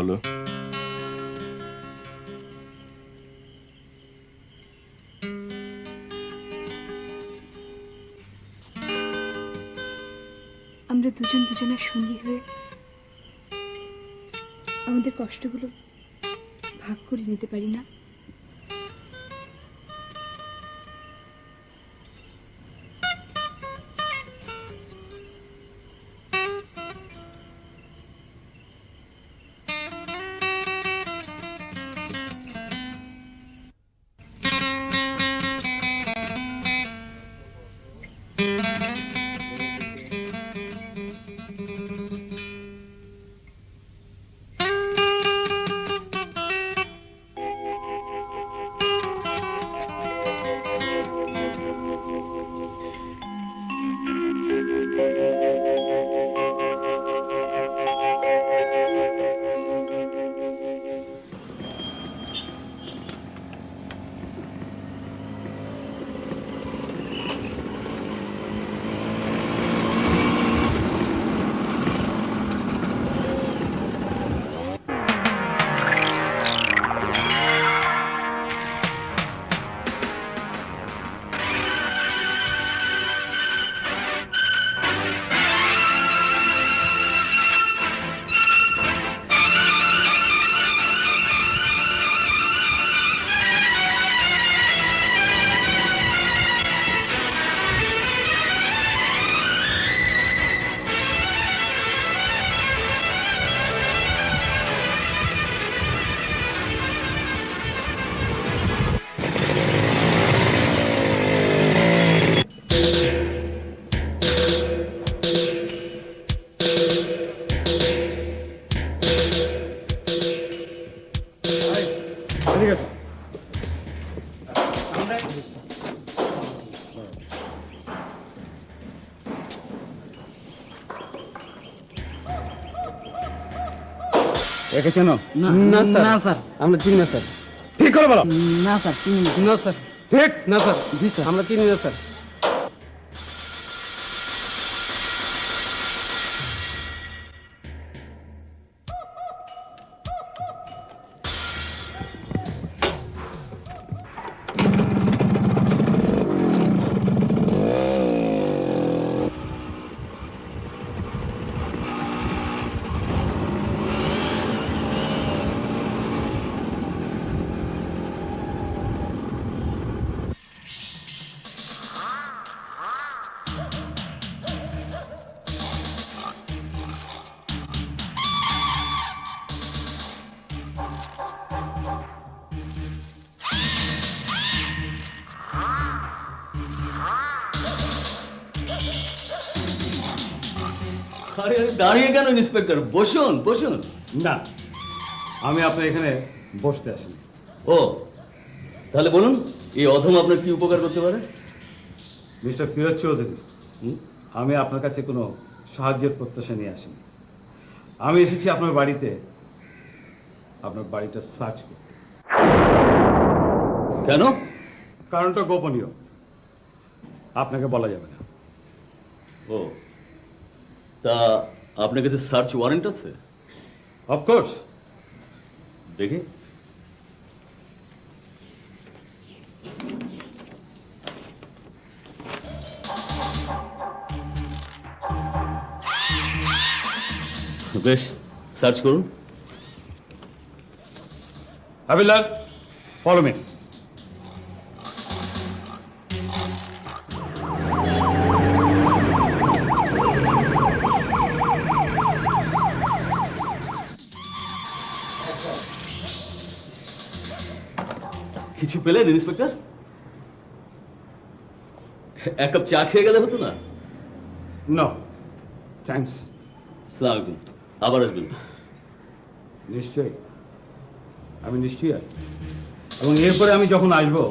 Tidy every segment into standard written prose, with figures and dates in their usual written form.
বলো। আমরা দুজন দুজনের সঙ্গী হয়ে আমাদের কষ্টগুলো ভাগ করে নিতে পারি না? একে চেনো? না স্যার, আমরা চিনি না স্যার। ঠিক করে বলো। না স্যার, চিনি না স্যার। ঠিক না স্যার, জি স্যার, আমরা চিনি না স্যার। আরে দাঁড়িয়ে কেন ইন্সপেক্টর? বসুন বসুন। না, আমি আপনার এখানে বসতে আসিনি। ও, তাহলে বলুন এই অধম আপনার কি উপকার করতে পারে? মিস্টার ফিরোজ চৌধুরী, আমি আপনার কাছে কোনো সাহায্যের প্রত্যাশা নিয়ে আসিনি। আমি এসেছি আপনার বাড়িতে, আপনার বাড়িটা সার্চ করতে। কেন? কারণটা গোপনীয়, আপনাকে বলা যাবে না। ও, তা আপনার কাছে সার্চ ওয়ারেন্ট আছে? অফকোর্স। দেখি। বেশ, সার্চ করুন। হাবিলদার, ফলো মি। কিছু পেলেন ইন্সপেক্টর? এক কাপ চা খেয়ে গেলে হতো না? No thanks. আসসালামু আলাইকুম, আবার আসবেন। নিশ্চয়ই, আমি নিশ্চয়ই আসবো। এবং এরপরে আমি যখন আসবো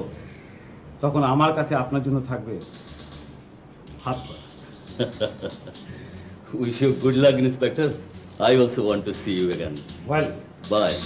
তখন আমার কাছে আপনার জন্য থাকবে হাত পা। Wish you good luck inspector. I also want to see you again. Well, Bye.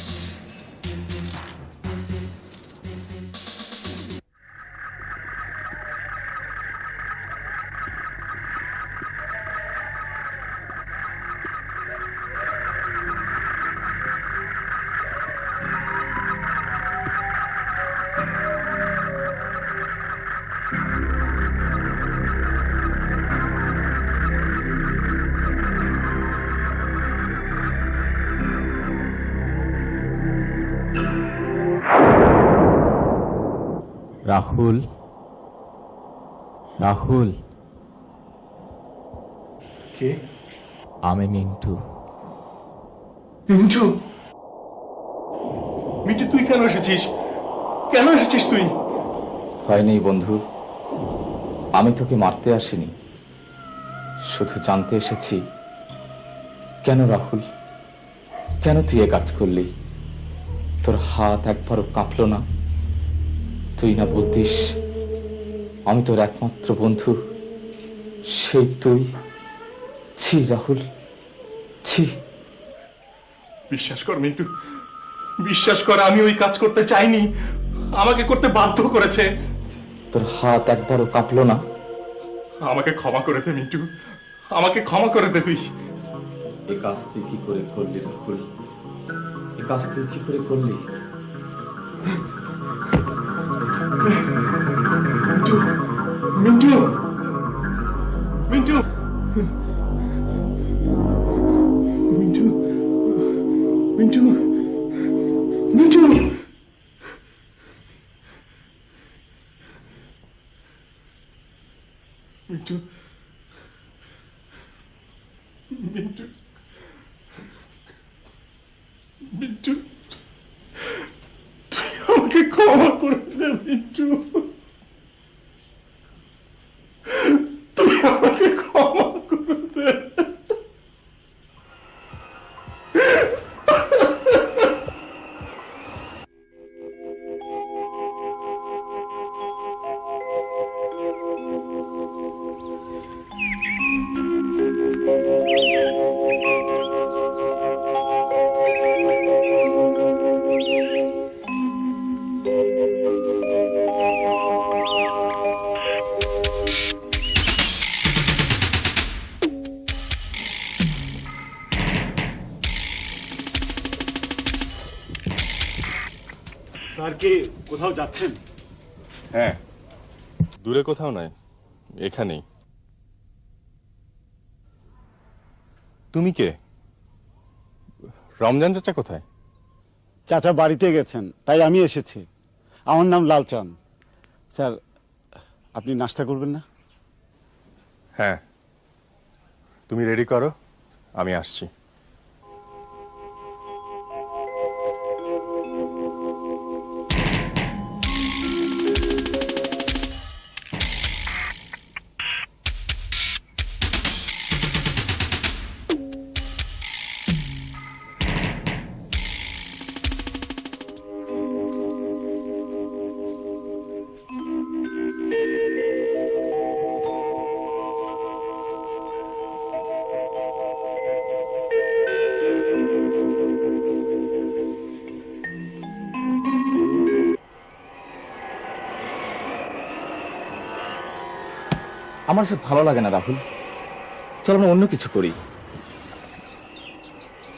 Rahul, Rahul, কে? আমি মিন্টু। মিন্টু, মিন্টু তুই কেন এসেছিস? কেন এসেছিস তুই? ভয় নেই বন্ধু, আমি তোকে মারতে আসিনি, শুধু জানতে এসেছি কেন রাহুল, কেন তুই এ কাজ করলি? তোর হাত একবারও কাঁপলো না? তুই না বলতিস আমি তোর একমাত্র বন্ধু, সেই তুই? ছি রাহুল, ছি। বিশ্বাস কর মিন্টু, বিশ্বাস কর, আমি ওই কাজ করতে চাইনি, আমাকে করতে বাধ্য করেছে। তোর হাত একবারও কাঁপলো না? আমাকে ক্ষমা করে দে মিন্টু, আমাকে ক্ষমা করে দে তুই। এ কাজ তুই কি করে করলি রাহুল? এ কাজ তুই কি করে করলি? মিন্টু, মিন্টু, মিন্টু, মিন্টু, মিন্টু, মিন্টু, মিন্টু, মিন্টু, তুই আমাকে ক্ষমা করে দে মিন্টু, তুই আমাকে ক্ষমা করে দে। স্যার কি কোথাও যাচ্ছেন? হ্যাঁ, দূরে কোথাও নয়, এখানেই। তুমি কে? রমজান চাচা কোথায়? চাচা বাড়িতে গেছেন, তাই আমি এসেছি। আমার নাম লালচাঁদ। স্যার, আপনি নাস্তা করবেন না? হ্যাঁ, তুমি রেডি করো, আমি আসছি। আমার সব ভালো লাগে না রাহুল, চল আমরা অন্য কিছু করি।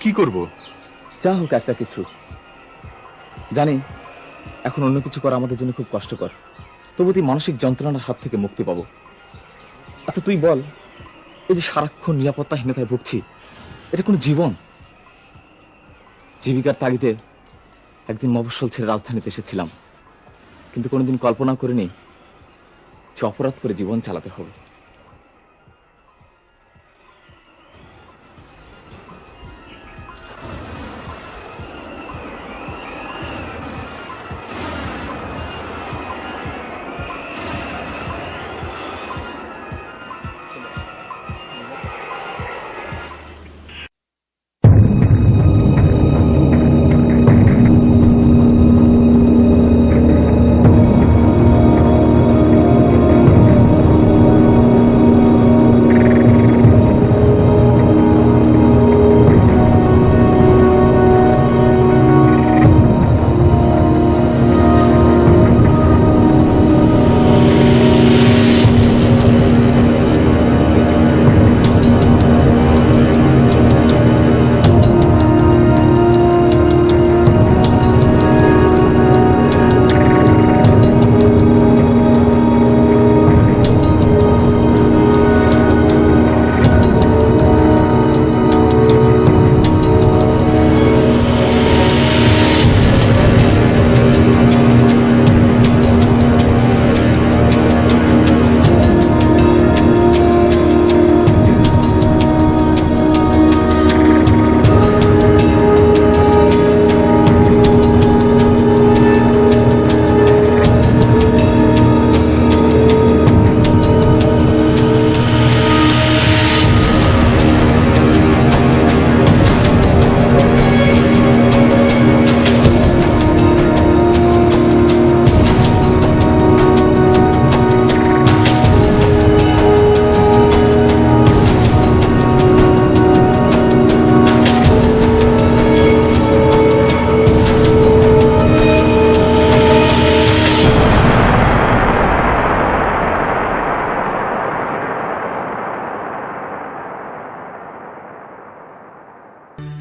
কি করব? যা হোক একটা কিছু। জানি এখন অন্য কিছু করা আমাদের জন্য খুব কষ্টকর, তবু তুই মানসিক যন্ত্রণার হাত থেকে মুক্তি পাবো। আচ্ছা তুই বল, এই যে সারাক্ষণ নিরাপত্তাহীনতায় ভুগছি, এটা কোনো জীবন? জীবিকার তাগিদে একদিন মফস্বল ছেড়ে রাজধানীতে এসেছিলাম, কিন্তু কোনোদিন কল্পনা করিনি যে অপরাধ করে জীবন চালাতে হবে।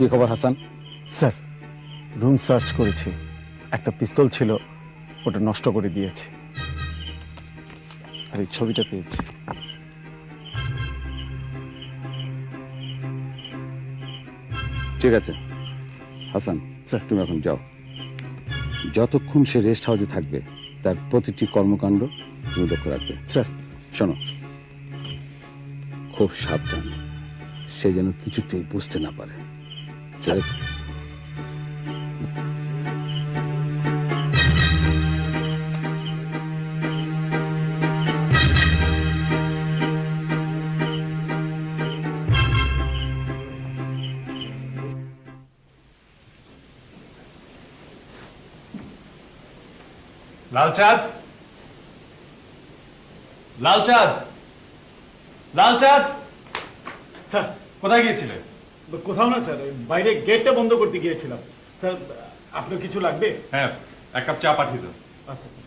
কি খবর হাসান? স্যার রুম সার্চ করেছি, একটা পিস্তল ছিল, ওটা নষ্ট করে দিয়েছি, আর এই ছবিটা পেয়েছি। ঠিক আছে হাসান, স্যার। তুমি এখন যাও। যতক্ষণ সে রেস্ট হাউসে থাকবে তার প্রতিটি কর্মকাণ্ড তুমি লক্ষ্য রাখবে। স্যার। শোনো, খুব সাবধান, সে যেন কিছুতেই বুঝতে না পারে। স্যার। লালচাঁদ, লালচাঁদ, লালচাঁদ, স্যার কোথায় গিয়েছিলেন? কোথাও না স্যার, বাইরে গেটটা বন্ধ করতে গিয়েছিলাম। স্যার আপনার কিছু লাগবে? হ্যাঁ, এক কাপ চা পাঠিয়ে দাও। আচ্ছা স্যার।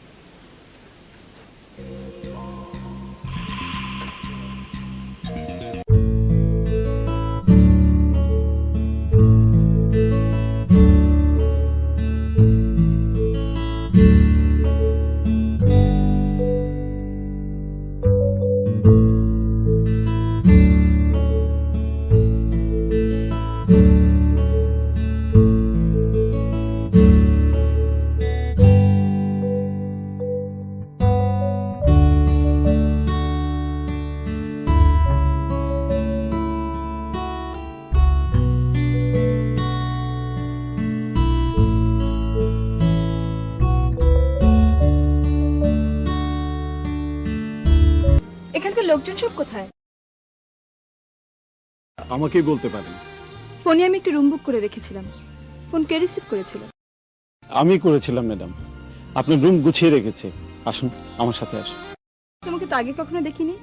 এখানকার লোকজন সব কোথায়? আমাকেই বলতে পারেন। ফোনে আমি একটা রুম বুক করে রেখেছিলাম, ফোন কে রিসিভ করেছিল? আমি করেছিলাম ম্যাডাম, আপনার রুম গুছিয়ে রেখেছি। আসুন আমার সাথে আসুন। তোমাকে তো আগে কখনো দেখিনি।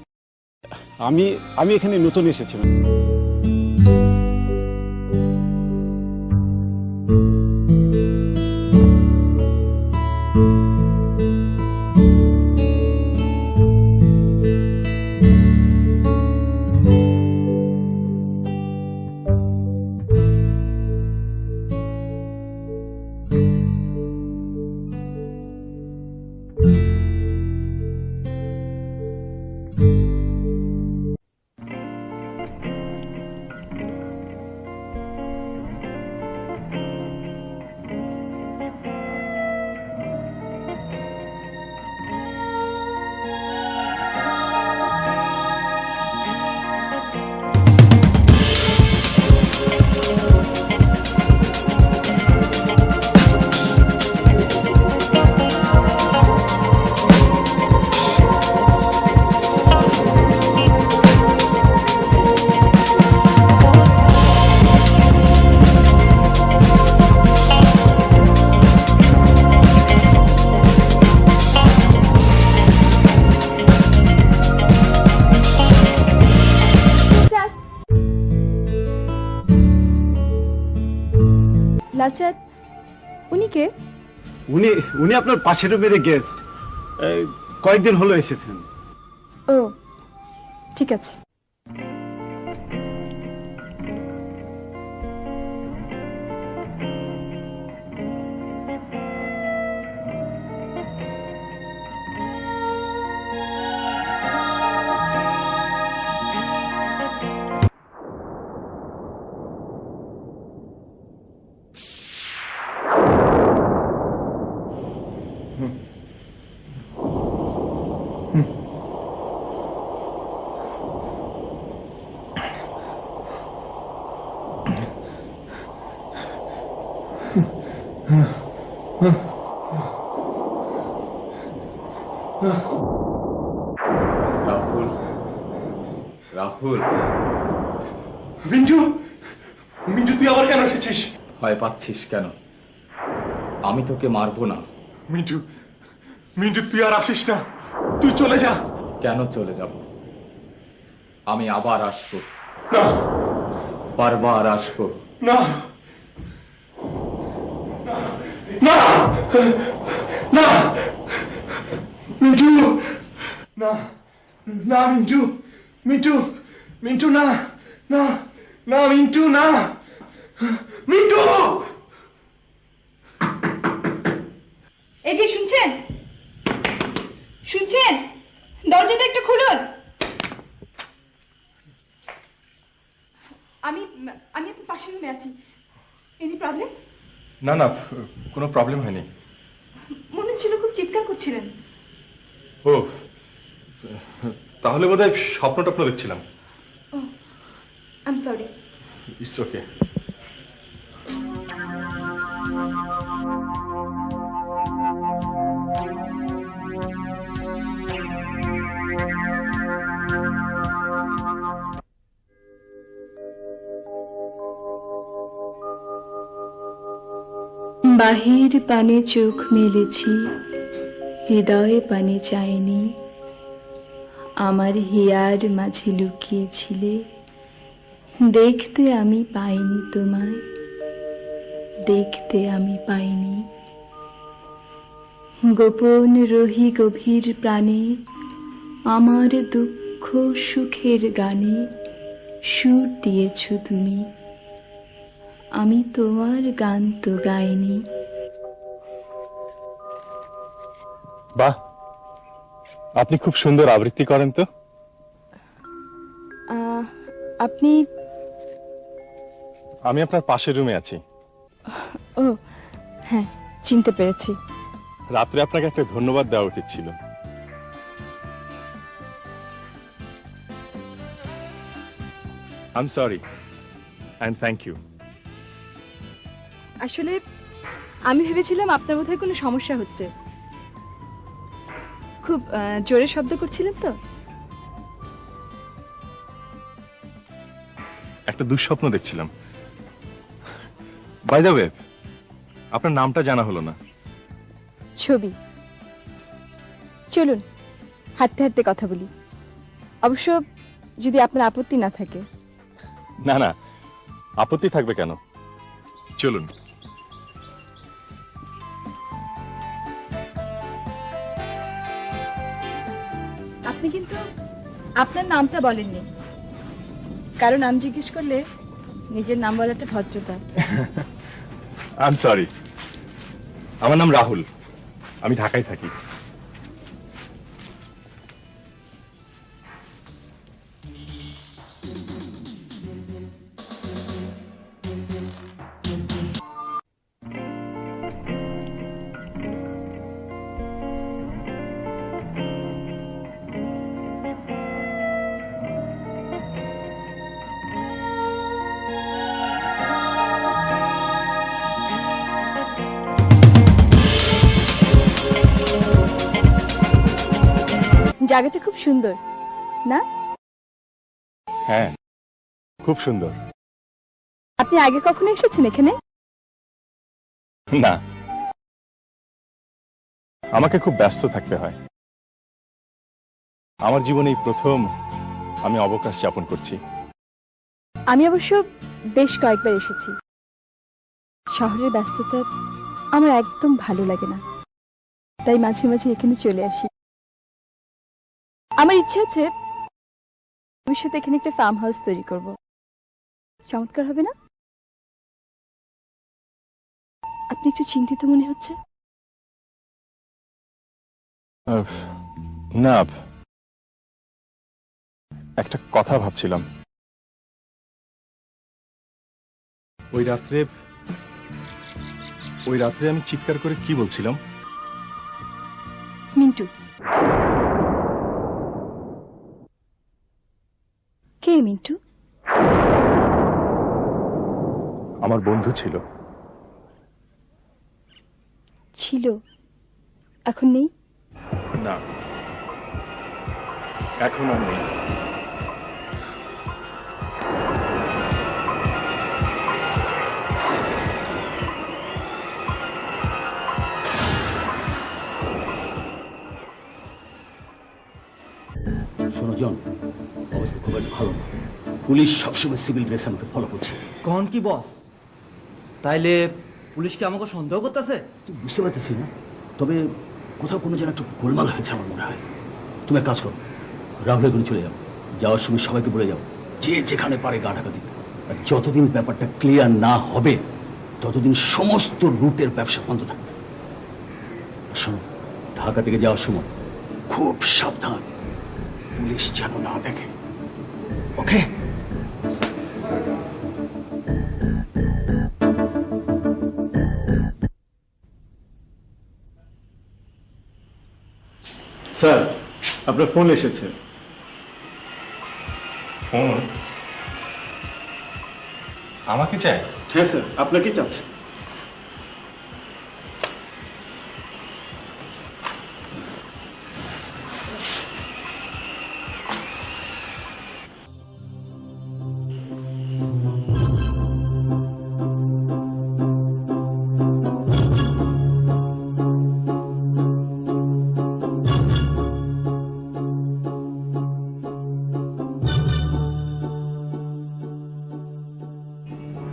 আমি এখানে নতুন এসেছিলাম। লালচাঁদ, উনি কে? উনি আপনার পাশের রুমের গেস্ট, কয়েকদিন হলো এসেছেন। ও ঠিক আছে। রাহুল, রাহুল, মিন্টু, মিন্টু তুই আবার কেন এসেছিস? ভয় পাচ্ছিস কেন? আমি তোকে মারবো না। মিন্টু, মিন্টু তুই আর আসিস না, তুই চলে যা। কেন চলে যাব? আমি আবার আসবো, না, বারবার আসবো। না, না, না, মিন্টু, না, না, মিন্টু, মিন্টু, মিন্টু, না, না, না, মিন্টু, না, মিন্টু! এই যে শুনছেন, শুনছেন, দরজাটা একটু খুলুন। আমি আমি আপনার পাশের রুমে আছি। Any problem? না না, কোনো প্রবলেম হয়নি। মনে হচ্ছিল খুব চিৎকার করছিলেন। ও, তাহলে বোধহয় স্বপ্ন টপ্ন দেখছিলাম। I am sorry. It's okay. বাহির পানে চোখ মেলেছি, হৃদয় পানে চাইনি। আমার হিয়ার মাঝে লুকিয়েছিলে, দেখতে আমি পাইনি তোমায়, দেখতে আমি পাইনি। গোপন রহি গভীর প্রাণে, আমার দুঃখ সুখের গানে সুর দিয়েছ তুমি, আমি তোমার গান তো গাইনি। বাহ, আপনি খুব সুন্দর আবৃত্তি করেন তো। আপনি? আমি আপনার পাশের রুমে আছি। ও হ্যাঁ, চিনতে পেরেছি। রাত্রে আপনাকে একটা ধন্যবাদ দেওয়া উচিত ছিল। I am sorry and thank you. আসলে আমি ভেবেছিলাম আপনার বোধহয় কোনো সমস্যা হচ্ছে। খুব জোরে শব্দ করছিলেন তো। একটা দুঃস্বপ্ন দেখছিলাম। বাই দ্য ওয়ে, আপনার নামটা জানা হলো না। ছবি। চলুন হাঁটতে হাঁটতে কথা বলি, অবশ্য যদি আপনার আপত্তি না থাকে। না না, আপত্তি থাকবে কেন, চলুন। আপনি কিন্তু আপনার নামটা বলেননি, কারণ নাম জিজ্ঞেস করলে নিজের নাম বলাটা ভদ্রতা। আই এম সরি, আমার নাম রাহুল, আমি ঢাকায় থাকি। জায়গাটা খুব সুন্দর না? হ্যাঁ, খুব সুন্দর। আপনি আগে কখনো এসেছেন এখানে? না, আমাকে খুব ব্যস্ত থাকতে হয়। আমার জীবনে এই প্রথম আমি অবকাশ যাপন করছি। আমি অবশ্য বেশ কয়েকবার এসেছি। শহরের ব্যস্ততা আমার একদম ভালো লাগে না, তাই মাঝে মাঝে এখানে চলে আসি। আমার ইচ্ছে আছে ভবিষ্যতে এখানে একটা ফার্ম হাউস তৈরি করব। চমৎকার হবে না? আপনি একটু চিন্তিত মনে হচ্ছে। না, একটা কথা ভাবছিলাম। ওই রাত্রে আমি চিৎকার করে কি বলছিলাম? মিন্টু। কে মিন্টু? আমার বন্ধু ছিল। ছিল, এখন নেই? না, এখন আর নেই। শোনো জন, অবস্থা খুব একটা ভালো না। পুলিশ সবসময় সিভিল ড্রেস আমাকে ফলো করছে। কখন কি বস? তাইলে পুলিশ কি আমাকে সন্দেহ করতেছে? তুই বুঝতে পারতেছি না, তবে কোথাও কোনো যেন একটু গোলমাল হয়েছে আমার মনে হয়। তুমি এক কাজ করো, রাহুলের গুলি চলে যাও, যাওয়ার সময় সবাইকে বলে যাও যে যেখানে পারে গা ঢাকা দিতে। আর যতদিন ব্যাপারটা ক্লিয়ার না হবে ততদিন সমস্ত রুটের ব্যবসা বন্ধ থাকবে। আর শোনো, ঢাকা থেকে যাওয়ার সময় খুব সাবধান, পুলিশ যেন না দেখে। ওকে? স্যার, আপনার ফোন এসেছে। ফোন আমাকে চাই? হ্যাঁ স্যার, আপনাকে চাচ্ছে।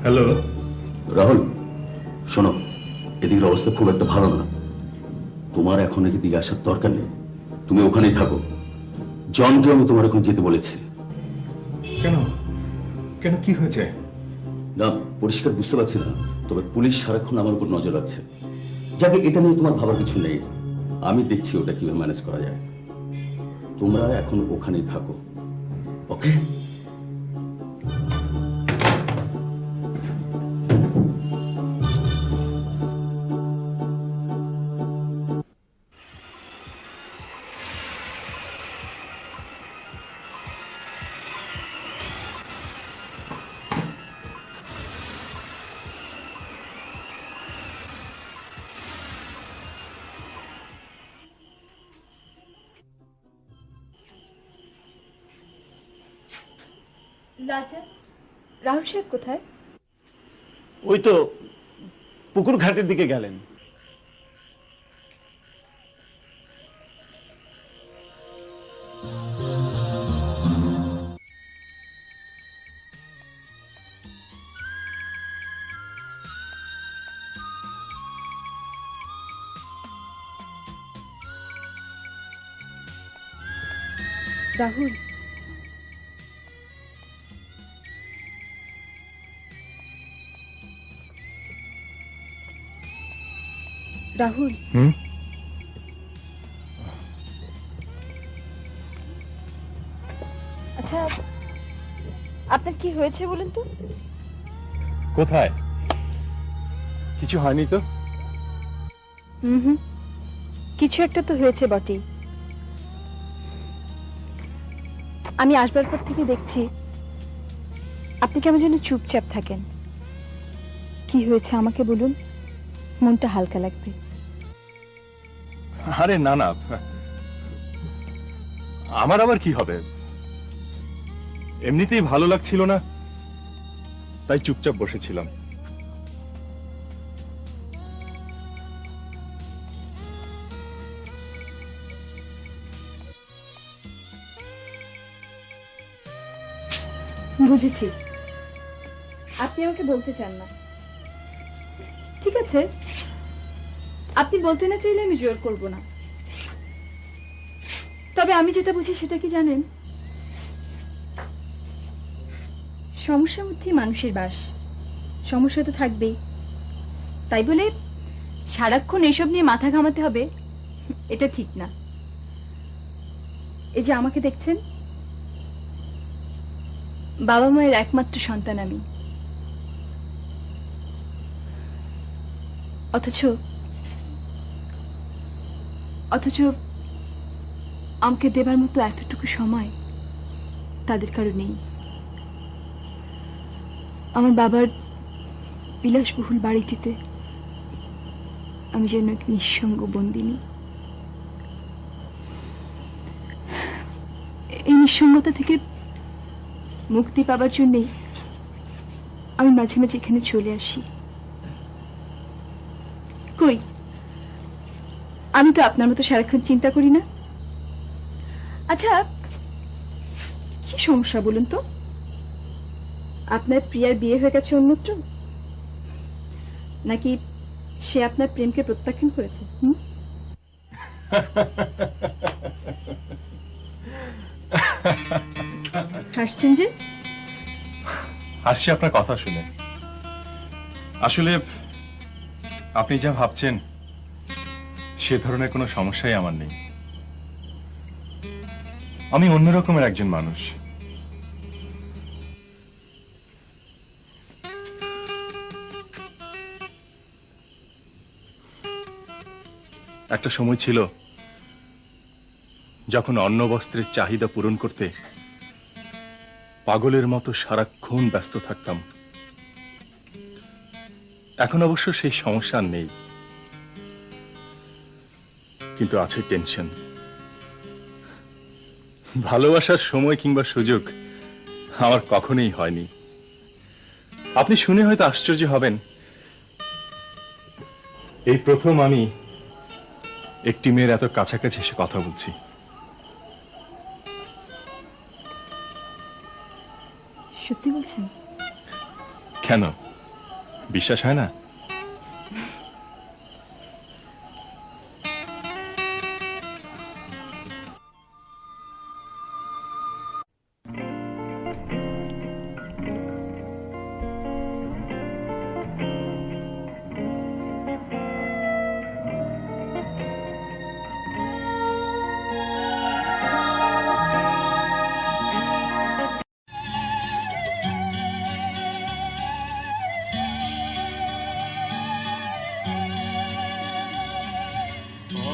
হ্যালো। রাহুল, শোনো, এদিকের অবস্থা খুব একটা ভালো না। তোমার এখন এদিকে আসার দরকার নেই, তুমি ওখানেই থাকো। জনকে আমি তোমার এখন যেতে বলেছি। কেন কেন কি হয়েছে? না, পরিষ্কার বুঝতে পারছি না, তবে পুলিশ সারাক্ষণ আমার উপর নজর রাখছে। যাকে, এটা নিয়ে তোমার ভাবার কিছু নেই, আমি দেখছি ওটা কিভাবে ম্যানেজ করা যায়। তোমরা এখন ওখানেই থাকো, ওকে? লালচাঁদ, রাহুল সাহেব কোথায়? ওই তো পুকুর ঘাটের দিকে গেলেন। রাহুল, রাহুল, আচ্ছা আপনার কি হয়েছে বলুন তো? কোথায়? কিছু হয়নি তো। হুম, কিছু একটা তো হয়েছে বটেই। আমি আসবার পর থেকে দেখছি আপনি কেমন যেন চুপচাপ থাকেন। কি হয়েছে আমাকে বলুন, মনটা হালকা লাগবে। আরে না না, আমার আবার কি হবে? এমনিতেই ভালো লাগছিল না, তাই চুপচাপ বসেছিলাম। বুঝেছি, আপনি আমাকে বলতে চান না। ঠিক আছে, আপনি বলতে না চাইলে আমি জোর করব না। তবে আমি যেটা বুঝি সেটা কি জানেন, সমস্যার মধ্যেই মানুষের বাস। সমস্যা তো থাকবেই, তাই বলে সারাক্ষণ এসব নিয়ে মাথা ঘামাতে হবে এটা ঠিক না। এই যে আমাকে দেখছেন, বাবা মায়ের একমাত্র সন্তান আমি, অথচ আমাকে দেবার মতো এতটুকু সময় তাদের কারো নেই। আমার বাবার বিলাসবহুল বাড়িটিতে আমি যেন এক নিঃসঙ্গ বন্দিনী। এই নিঃসঙ্গতা থেকে মুক্তি পাবার জন্যই আমি মাঝে মাঝে এখানে চলে আসি। কই, আমি তো আপনার মতো সারাক্ষণ চিন্তা করি না। আচ্ছা, কি সমস্যা বলুন তো? আপনার প্রিয়ার বিয়ে হয়ে গেছে অন্যত্র, নাকি সে আপনার প্রেমকে প্রত্যাখ্যান করেছে? হাসছেন যে? হাসছি আপনার কথা শুনে। আসলে আপনি যা ভাবছেন সে ধরনের কোনো সমস্যাই আমার নেই। আমি অন্য রকমের একজন মানুষ। একটা সময় ছিল যখন অন্ন বস্ত্রের চাহিদা পূরণ করতে পাগলের মতো সারাক্ষণ ব্যস্ত থাকতাম। এখন অবশ্য সেই সমস্যা আর নেই, কিন্তু আছে টেনশন। ভালোবাসার সময় কিংবা সুযোগ আমার কখনোই হয়নি। আপনি শুনে হয়তো আশ্চর্য হবেন, এই প্রথম আমি একটি মেয়ের এত কাছাকাছি এসে কথা বলছি। সত্যি বলছেন? কেন, বিশ্বাস হয় না?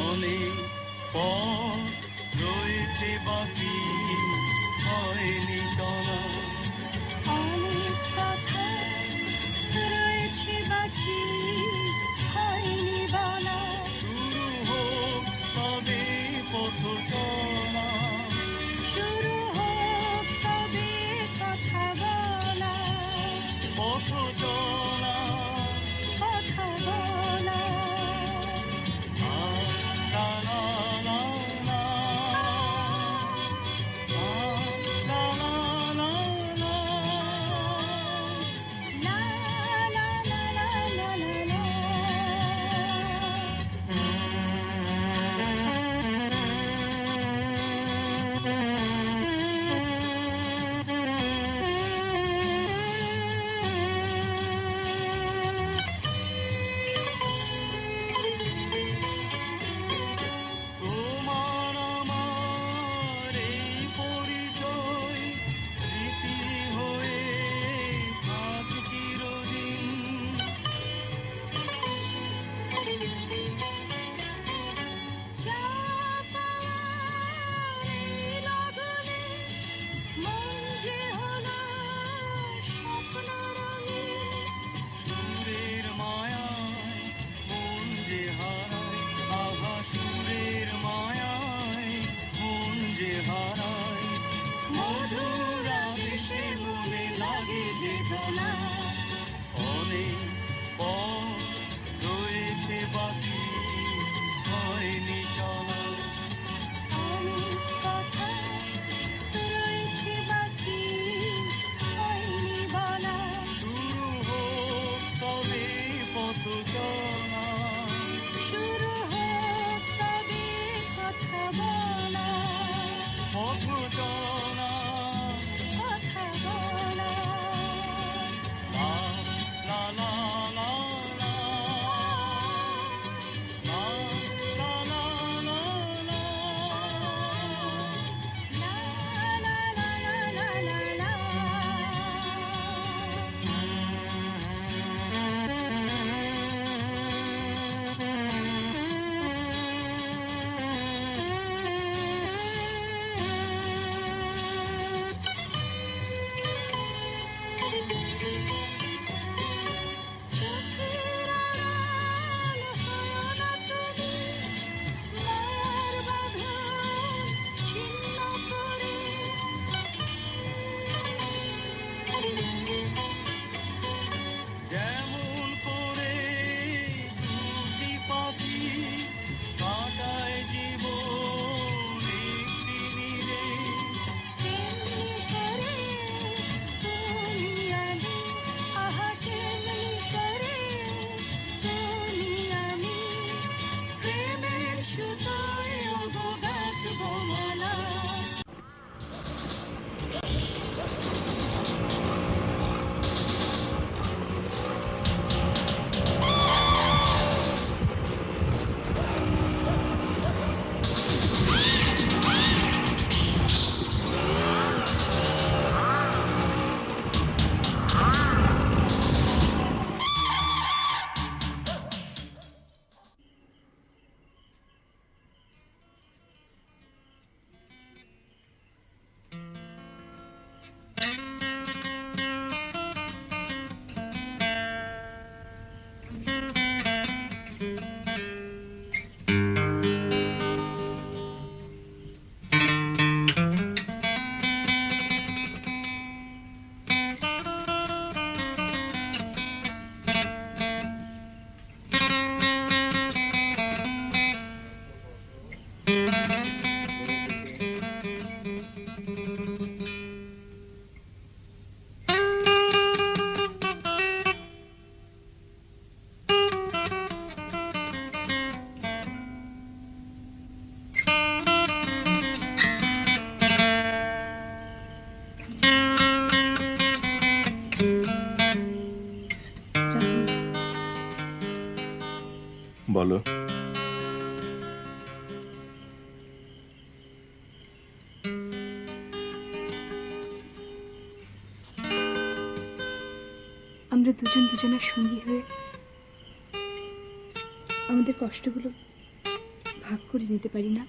অনেক পথ রয়েছে বাকি, হয়নি চলা। অনেক কথা রয়েছে বাকি, হয়নি বলা। শুরু হোক তবে পথ চলা, শুরু হোক তবে কথা বলা। পথ চলা, কথা বলা। La la la la, la la la la. বলো। আমরা দুজন দুজনের সঙ্গী হয়ে আমাদের কষ্টগুলো ভাগ করে নিতে পারি না?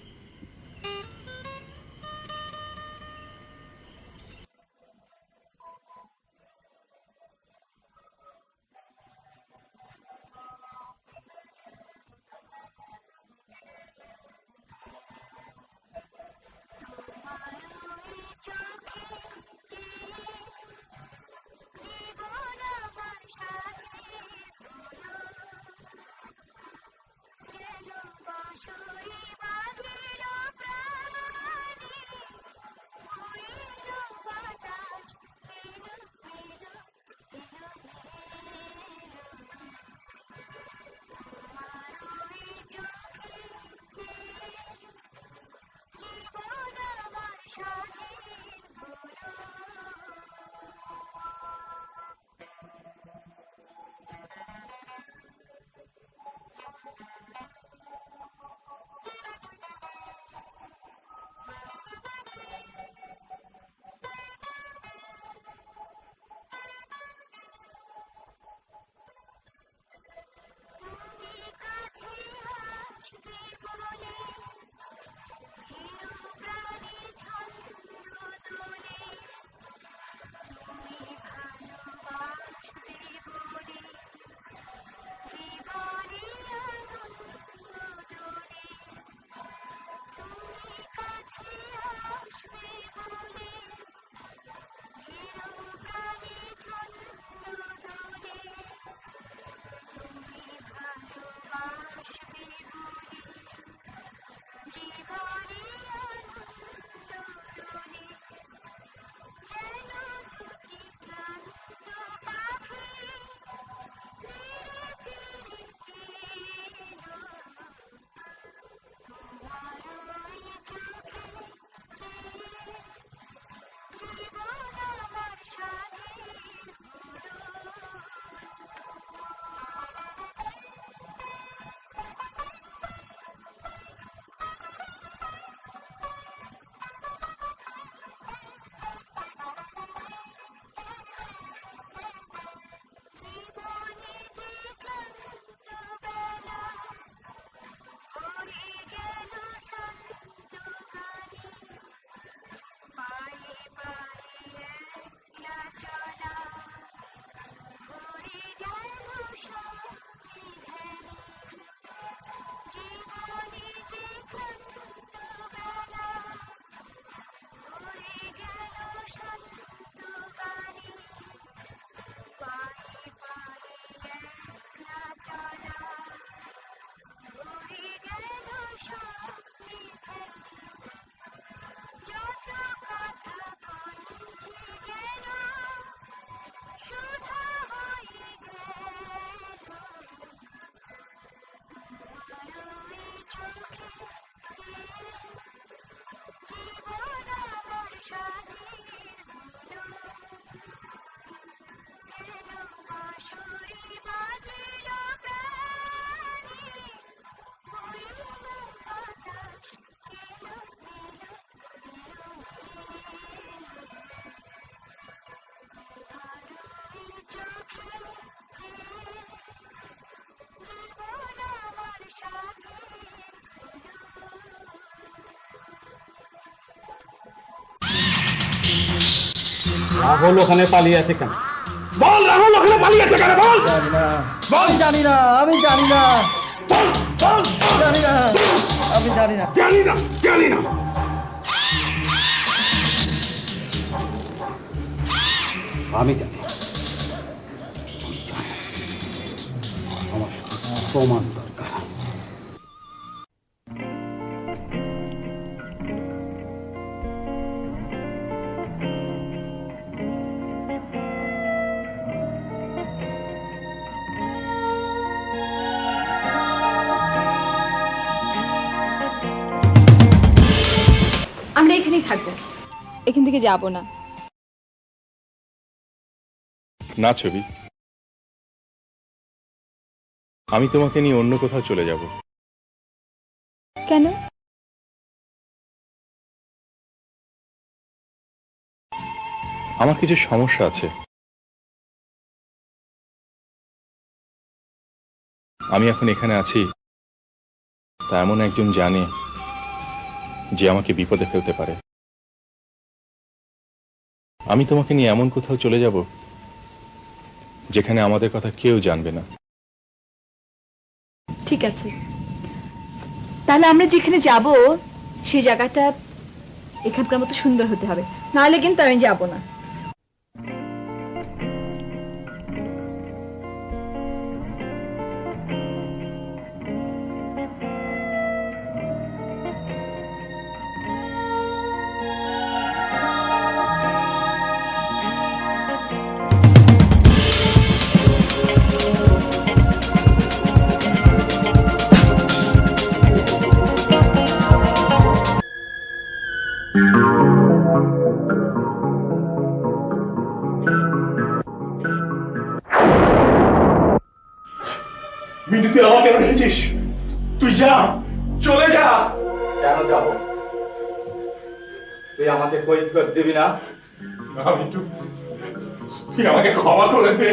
রাহুল ওখানে পালিয়ে আছে কেন? বল রাহুল ওখানে পালিয়ে আছে কেন? বল বল। জানি না, আমি জানি না, বল বল। জানি না, আমি জানি না। জানি না, জানি না। আমি জানি। আমার প্রমাণ দরকার। আমরা এখানেই থাকবো, এখান থেকে যাব না। না ছবি, আমি তোমাকে নিয়ে অন্য কোথাও চলে যাব। কেন? আমার কিছু সমস্যা আছে। আমি এখন এখানে আছি তা এমন একজন জানে যে আমাকে বিপদে ফেলতে পারে। আমি তোমাকে নিয়ে এমন কোথাও চলে যাব যেখানে আমাদের কথা কেউ জানবে না। ঠিক আছে, তাহলে আমরা যেখানে যাব সেই জায়গাটা এখানকার মতো সুন্দর হতে হবে, নাহলে কিন্তু আমি যাব না। মিন্টু, তুই আমাকে কেন রেখেছিস? তুই যা, চলে যা। কেন যাব? তুই আমাকে কৈফিয়ত দিবি না? না মিন্টু, তুই আমাকে ক্ষমা করে দে,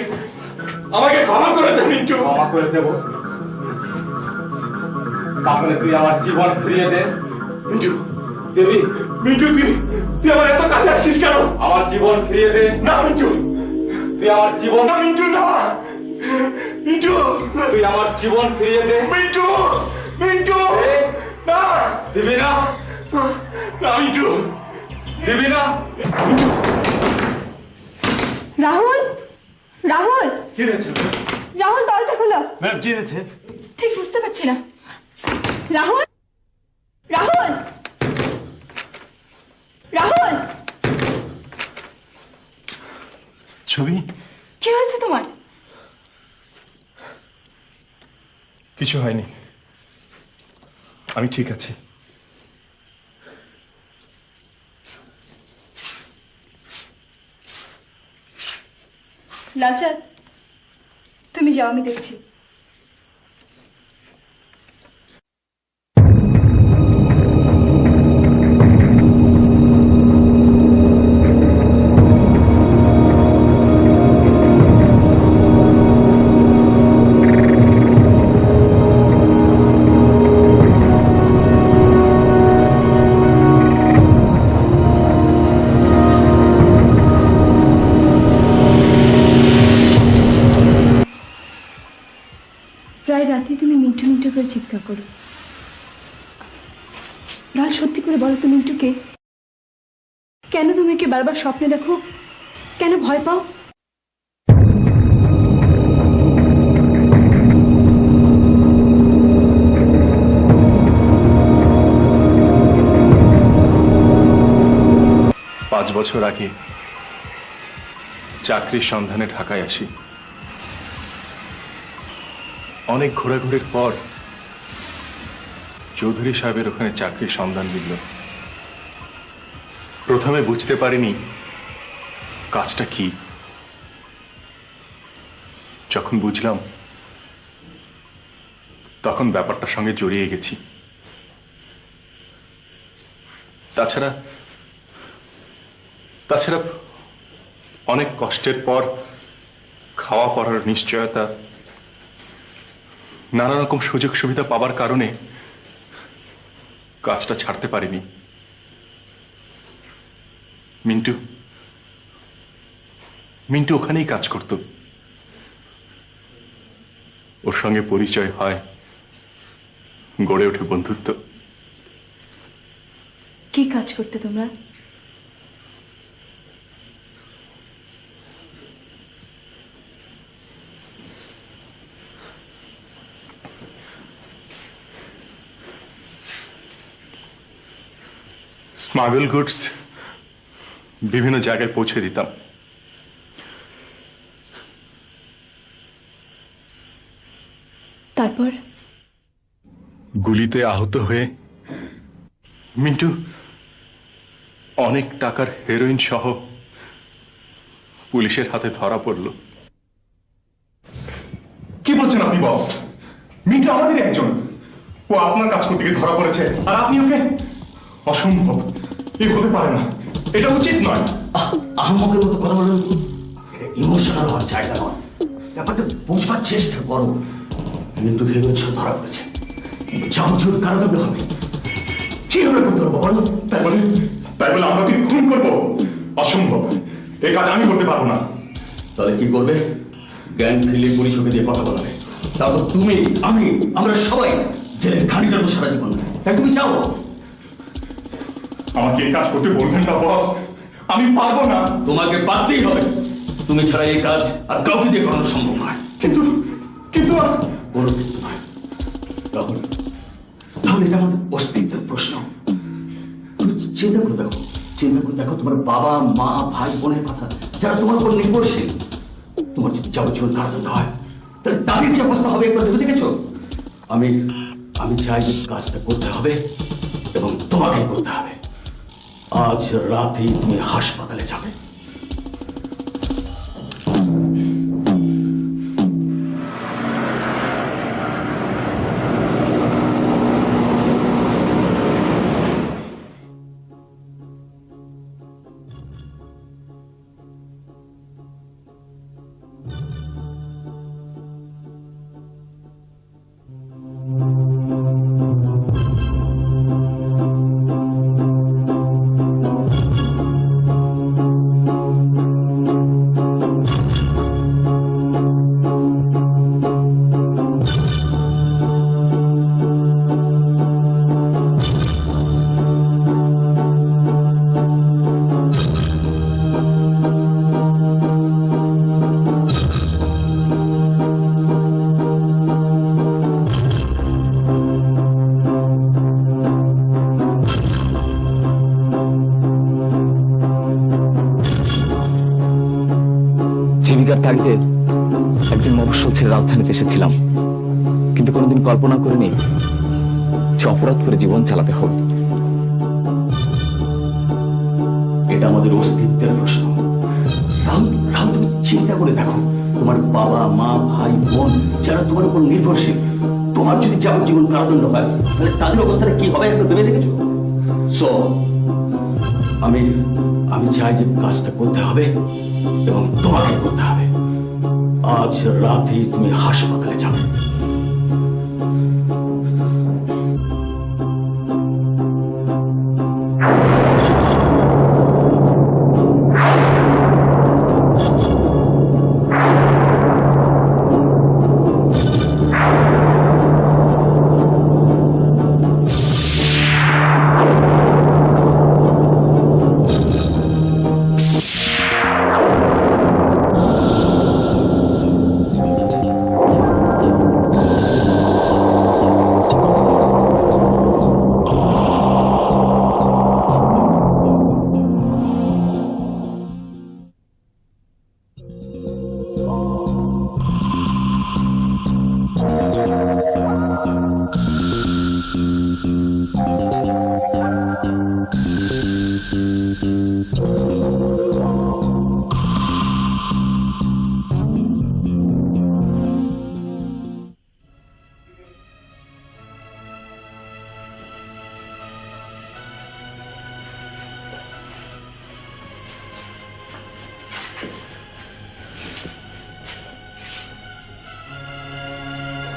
আমাকে ক্ষমা করে দে মিন্টু। ক্ষমা করে দেব, তাহলে তুই আমার জীবন ফিরিয়ে দে। মিন্টু, দেবি? মিন্টু, তুই আমার এত কাছে আসছিস কেন? আমার জীবন ফিরিয়ে দে। না মিন্টু, তুই আমার জীবন, না মিন্টু, না মিন্টু, তুই আমার জীবন ফিরিয়ে দে। মিন্টু, মিন্টু, না দিবি না? না মিন্টু, দিবি না? রাহুল, রাহুল, কি হয়েছে রাহুল, দরজা খোলো। ম্যাডাম? কি হয়েছে? ঠিক বুঝতে পারছি না। রাহুল, রাহুল, রাহুল, ছবি? কি হয়েছে তোমার? কিছু হয়নি, আমি ঠিক আছি। লালচাঁদ, তুমি যাও, আমি দেখছি। প্রায় রাতে তুমি মিন্টু মিন্টু করে চিৎকার করো। লাল, সত্যি করে বলো তো, মিন্টুকে কেন তুমি একে বারবার স্বপ্নে দেখো? কেন ভয় পাও? পাঁচ বছর আগে চাকরির সন্ধানে ঢাকায় আসি। অনেক ঘোরাঘুরির পর চৌধুরী সাহেবের ওখানে চাকরির সন্ধান মিলল। প্রথমে বুঝতে পারিনি কাজটা কি। যখন বুঝলাম তখন ব্যাপারটার সঙ্গে জড়িয়ে গেছি। তাছাড়া অনেক কষ্টের পর খাওয়া পড়ার নিশ্চয়তা, নানা রকম সুযোগ সুবিধা পাবার কারণে কাজটা ছাড়তে পারিনি। মিন্টু ওখানেই কাজ করত। ওর সঙ্গে পরিচয় হয়, গড়ে ওঠে বন্ধুত্ব। কি কাজ করতে তোমরা? স্মাগল গুডস বিভিন্ন জায়গায় পৌঁছে দিতাম। তারপর? গুলিতে আহত হয়ে মিন্টু অনেক টাকার হেরোইন সহ পুলিশের হাতে ধরা পড়ল। কি বলছেন আপনি বস? মিন্টু আমাদেরই একজন। ও আপনার কাজ করতে গিয়ে ধরা পড়েছে আর আপনি ওকে, অসম্ভব, এ হতে পারে না, এটা উচিত নয়। আহমকের মতো কথা বলেন, ইমোশনাল হওয়ার জায়গা নয়, ব্যাপারটা বুঝবার চেষ্টা করো। কিন্তু ভেবেছ ধরা পড়েছে, যাবজ্জীবন কারাদণ্ড হবে, কিভাবে করতে পারবো বলো? তাই বলে আমরা কি খুন করবো? অসম্ভব, এই কাজ আমি করতে পারবো না। তাহলে কি করবে? জ্ঞান ফিরলে পুলিশ ওকে দিয়ে কথা বলাবে, তারপর তুমি, আমি, আমরা সবাই জেলের ঘানি কাটবো সারা জীবন। তাই তুমি চাও? আমাকে এই কাজ করতে বলবেন না বস, আমি পারবো না। তোমাকে পারতেই হবে, তুমি ছাড়া এই কাজ আর কাউকে দিয়ে করানো সম্ভব নয়। কিন্তু কিন্তু কোনো কিন্তু নয়। তাহলে তাহলে এটা আমাদের অস্তিত্বের প্রশ্ন। তুমি চিন্তা করে দেখো, চিন্তা করে দেখো তোমার বাবা, মা, ভাই, বোনের কথা, যারা তোমার উপর নির্ভরশীল। তোমার যদি যাবজ্জীবন কারাদণ্ড হয়, তাহলে তাদের কি অবস্থা হবে একবার ভেবে দেখেছো? আমি আমি চাই যে কাজটা করতে হবে এবং তোমাকেই করতে হবে। আজ রাতেই তুমি হাসপাতালে যাবে। জীবিকার তাগিদে একদিন মফস্বল ছেড়ে রাজধানীতে এসেছিলাম, কিন্তু কোনোদিন কল্পনা করিনি যে অপরাধ করে জীবন চালাতে হবে। এটা আমাদের অস্তিত্বের প্রশ্ন। রাহুল, তুমি চিন্তা করে দেখো, তোমার বাবা, মা, ভাই, বোন, যারা তোমার উপর নির্ভরশীল, তোমার যদি যাবজ্জীবন কারাদণ্ড হয়, তাহলে তাদের অবস্থাটা কি হবে একটু ভেবে দেখেছো? সো আমি চাই যে কাজটা করতে হবে এবং তোমাকে করতে হবে। আজ রাতেই তুমি হাসপাতালে যাবে।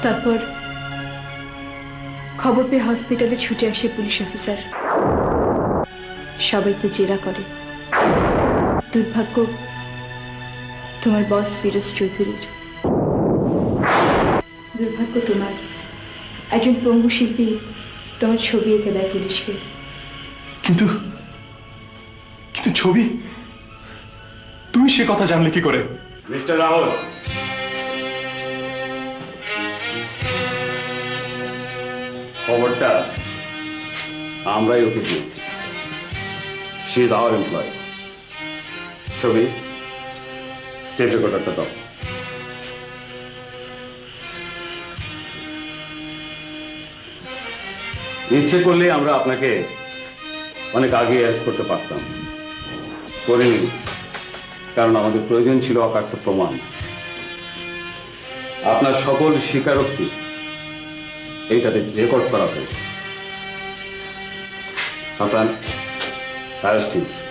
তারপর খবর পেয়ে হসপিটালে ছুটে আসে পুলিশ অফিসার, সবাইকে জেরা করে। দুর্ভাগ্য তোমার বস ফিরোজ চৌধুরীর। দুর্ভাগ্য তোমার, একজন পঙ্গু শিল্পী তোমার ছবি এঁকে দেয় পুলিশকে। কিন্তু কিন্তু ছবি, তুমি সে কথা জানলে কি করে? মিস্টার রাহুল, খবরটা আমরাই ওকে দিয়েছি। She is our employee. ছবি, টেপ রেকর্ডারটা দাও। ইচ্ছে করলে আমরা আপনাকে অনেক আগে অ্যারেস্ট করতে পারতাম, করিনি, কারণ আমাদের প্রয়োজন ছিল অকাট্য প্রমাণ। আপনার সকল স্বীকারোক্তি এইটাতে রেকর্ড করা হয়েছে। Hasan, arrest him.